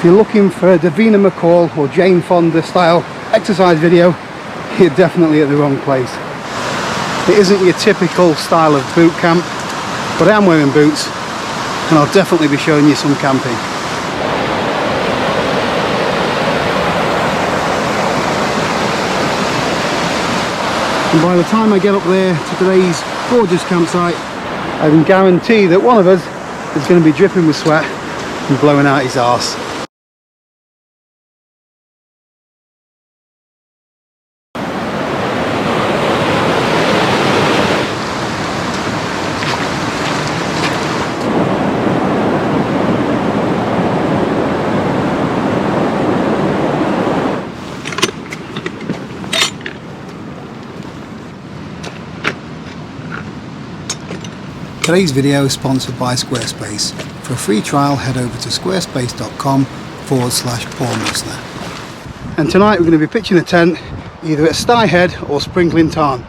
you're looking for a Davina McCall or Jane Fonda style exercise video, you're definitely at the wrong place. It isn't your typical style of boot camp, but I am wearing boots and I'll definitely be showing you some camping. And by the time I get up there to today's gorgeous campsite, I can guarantee that one of us is going to be dripping with sweat and blowing out his arse. Today's video is sponsored by Squarespace. For a free trial, head over to squarespace.com/Paul Messner. And tonight we're going to be pitching a tent either at Stye Head or Sprinkling Tarn,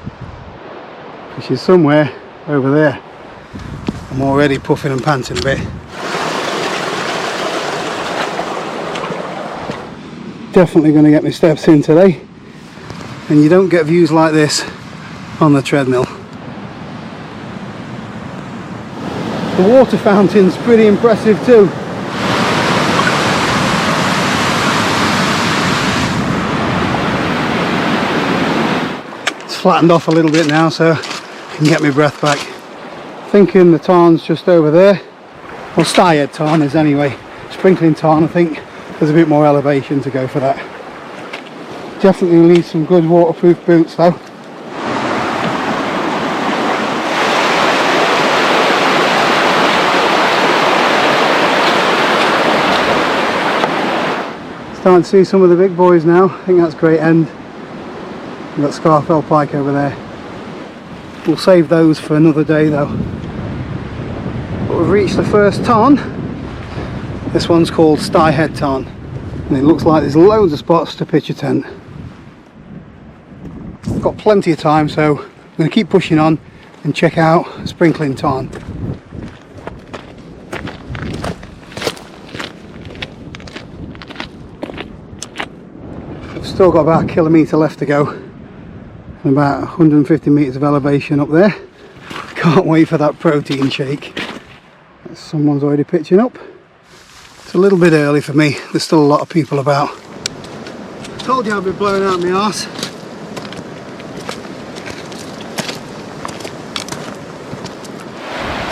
which is somewhere over there. I'm already puffing and panting a bit. Definitely going to get my steps in today, and you don't get views like this on the treadmill. The water fountain's pretty impressive too. It's flattened off a little bit now so I can get my breath back. Thinking the tarn's just over there. Well, Stye Head Tarn is anyway. Sprinkling Tarn, I think there's a bit more elevation to go for that. Definitely need some good waterproof boots though. Starting to see some of the big boys now. I think that's Great End. We've got Scarfell Pike over there. We'll save those for another day though. But we've reached the first tarn. This one's called Stye Head Tarn, and it looks like there's loads of spots to pitch a tent. I've got plenty of time, so I'm going to keep pushing on and check out Sprinkling Tarn. Still got about a kilometre left to go and about 150 metres of elevation up there. Can't wait for that protein shake. Someone's already pitching up. It's a little bit early for me, there's still a lot of people about. I told you I'd be blowing out my arse.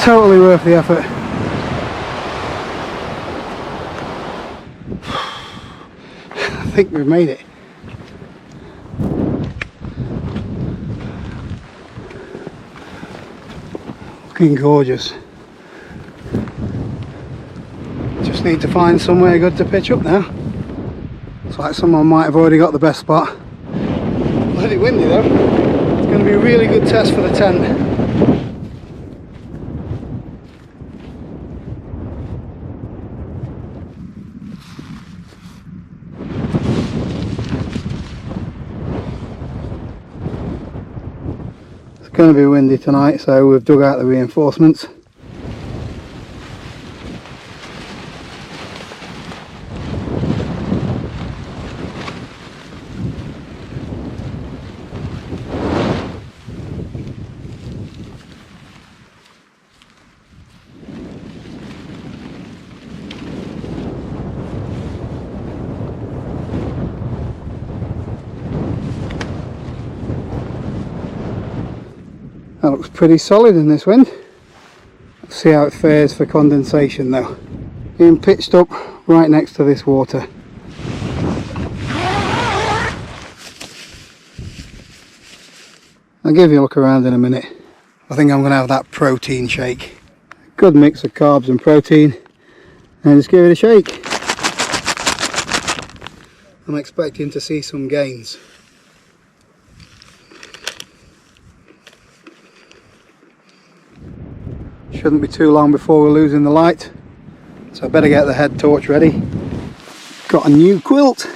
Totally worth the effort. I think we've made it. Looking gorgeous. Just need to find somewhere good to pitch up now. Looks like someone might have already got the best spot. Bloody windy though. It's going to be a really good test for the tent. It's going to be windy tonight, so we've dug out the reinforcements. That looks pretty solid in this wind. Let's see how it fares for condensation though. Being pitched up right next to this water. I'll give you a look around in a minute. I think I'm going to have that protein shake. Good mix of carbs and protein, and just give it a shake. I'm expecting to see some gains. Shouldn't be too long before we're losing the light, so I better get the head torch ready. Got a new quilt.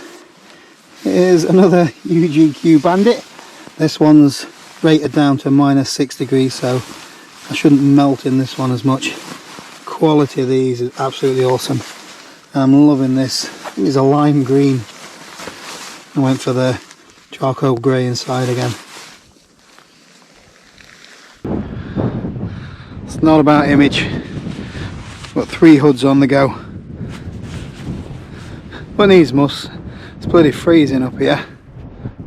Here's another UGQ Bandit. This one's rated down to -6 degrees, so I shouldn't melt in this one as much. Quality of these is absolutely awesome. I'm loving this. I think it's a lime green. I went for the charcoal grey inside again. It's not about image. Got 3 hoods on the go. But needs must. It's bloody freezing up here.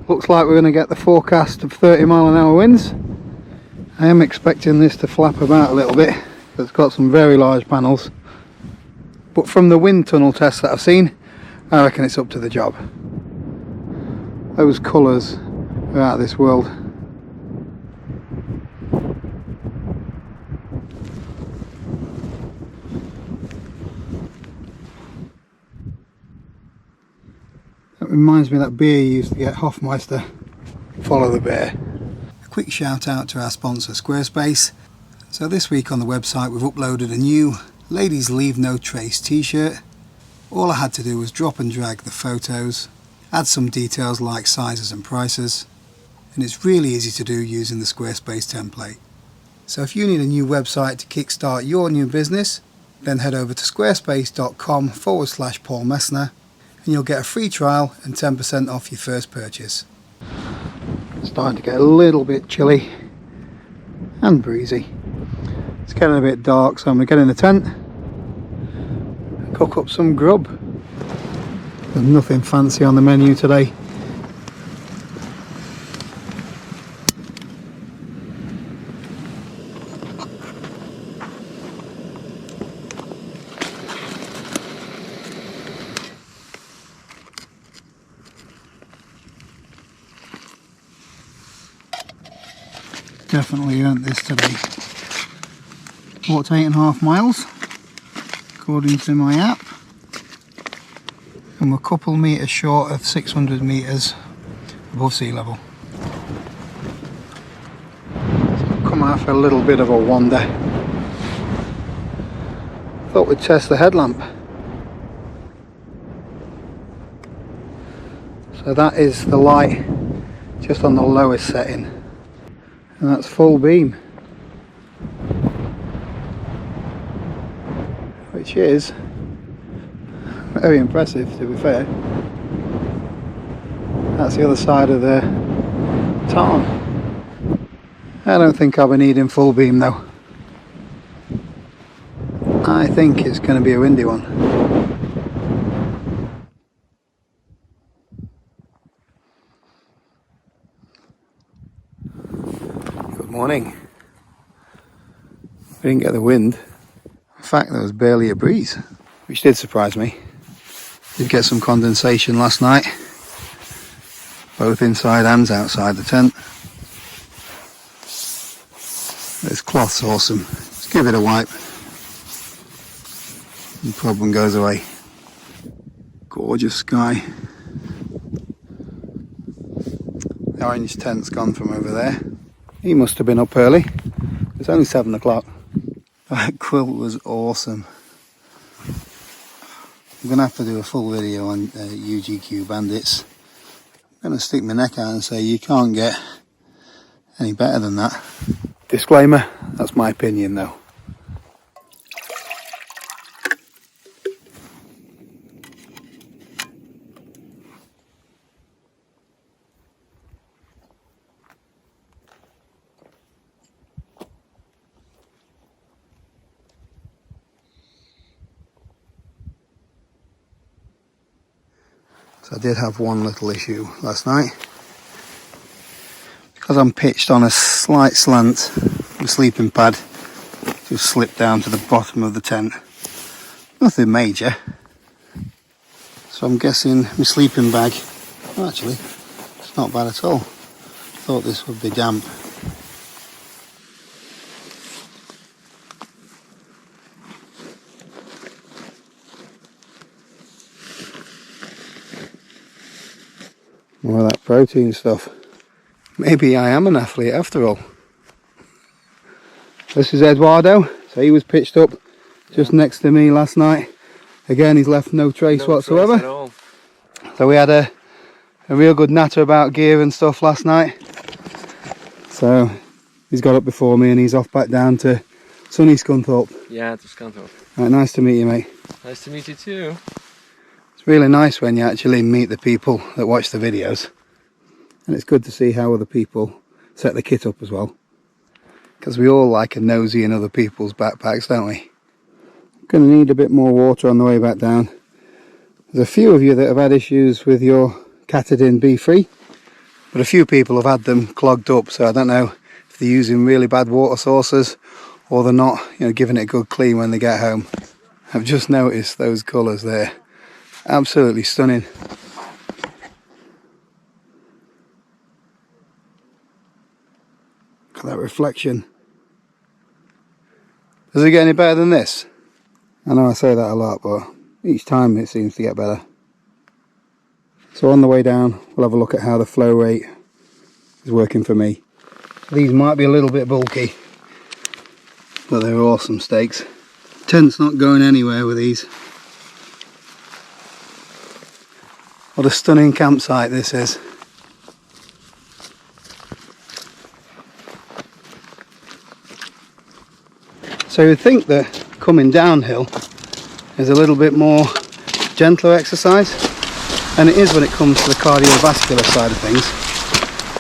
Looks like we're going to get the forecast of 30-mile-an-hour winds. I am expecting this to flap about a little bit. It's got some very large panels. But from the wind tunnel tests that I've seen, I reckon it's up to the job. Those colours are out of this world. That reminds me of that beer you used to get, Hofmeister. Follow the bear. A quick shout out to our sponsor Squarespace. So this week on the website we've uploaded a new Ladies Leave No Trace t-shirt. All I had to do was drop and drag the photos, add some details like sizes and prices, and it's really easy to do using the Squarespace template. So if you need a new website to kickstart your new business, then head over to squarespace.com/Paul Messner and you'll get a free trial and 10% off your first purchase. It's starting to get a little bit chilly and breezy. It's getting a bit dark, so I'm going to get in the tent and cook up some grub. There's nothing fancy on the menu today. Definitely earned this today. Walked 8.5 miles according to my app, and we're a couple metres short of 600 metres above sea level. So I've come out for a little bit of a wander. Thought we'd test the headlamp. So that is the light just on the lowest setting, and that's full beam. Which is very impressive, to be fair. That's the other side of the tarn. I don't think I'll be needing full beam though. I think it's going to be a windy one. Good morning. We didn't get the wind. In fact, there was barely a breeze, which did surprise me. Did get some condensation last night, both inside and outside the tent. This cloth's awesome. Just give it a wipe. The problem goes away. Gorgeous sky. The orange tent's gone from over there. He must have been up early. It's only 7 o'clock. That quilt was awesome. I'm going to have to do a full video on UGQ bandits. I'm going to stick my neck out and say you can't get any better than that. Disclaimer, that's my opinion though. So I did have one little issue last night. Because I'm pitched on a slight slant, the sleeping pad just slipped down to the bottom of the tent. Nothing major. So I'm guessing my sleeping bag, actually, it's not bad at all. Thought this would be damp. More of that protein stuff. Maybe I am an athlete after all. This is Eduardo. So he was pitched up just next to me last night. Again, he's left no trace whatsoever. Trace at all. So we had a real good natter about gear and stuff last night. So he's got up before me and he's off back down to Sunny Scunthorpe. Yeah, it's Scunthorpe. Right, nice to meet you, mate. Nice to meet you too. It's really nice when you actually meet the people that watch the videos. And it's good to see how other people set the kit up as well. Because we all like a nosy in other people's backpacks, don't we? Going to need a bit more water on the way back down. There's a few of you that have had issues with your Katadyn B3, but a few people have had them clogged up, so I don't know if they're using really bad water sources or they're not, giving it a good clean when they get home. I've just noticed those colours there. Absolutely stunning. Look at that reflection. Does it get any better than this? I know I say that a lot, but each time it seems to get better. So on the way down, we'll have a look at how the flow rate is working for me. These might be a little bit bulky, but they're awesome stakes. Tent's not going anywhere with these. What a stunning campsite this is. So you'd think that coming downhill is a little bit more gentler exercise, and it is when it comes to the cardiovascular side of things.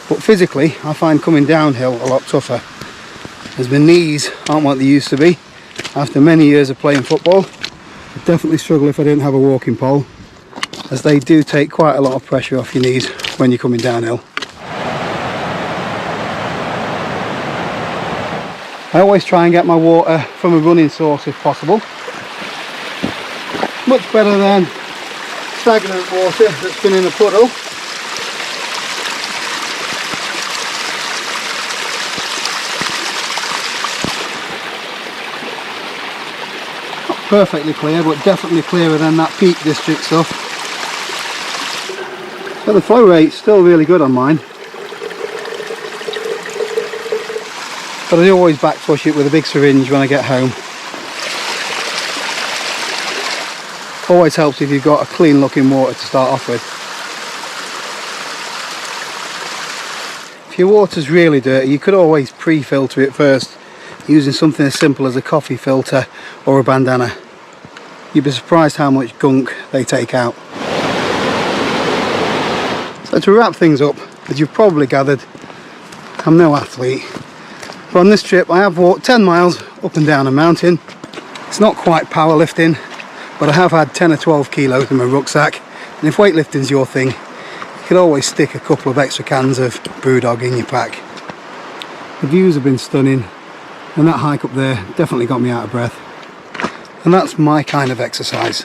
But physically, I find coming downhill a lot tougher, as my knees aren't what they used to be. After many years of playing football, I'd definitely struggle if I didn't have a walking pole, as they do take quite a lot of pressure off your knees when you're coming downhill. I always try and get my water from a running source if possible. Much better than stagnant water that's been in a puddle. Not perfectly clear, but definitely clearer than that Peak District stuff. But the flow rate's still really good on mine. But I do always back flush it with a big syringe when I get home. Always helps if you've got a clean looking water to start off with. If your water's really dirty, you could always pre-filter it first using something as simple as a coffee filter or a bandana. You'd be surprised how much gunk they take out. So to wrap things up, as you've probably gathered, I'm no athlete. But on this trip I have walked 10 miles up and down a mountain. It's not quite powerlifting, but I have had 10 or 12 kilos in my rucksack, and if weightlifting's your thing, you could always stick a couple of extra cans of Brewdog in your pack. The views have been stunning, and that hike up there definitely got me out of breath. And that's my kind of exercise.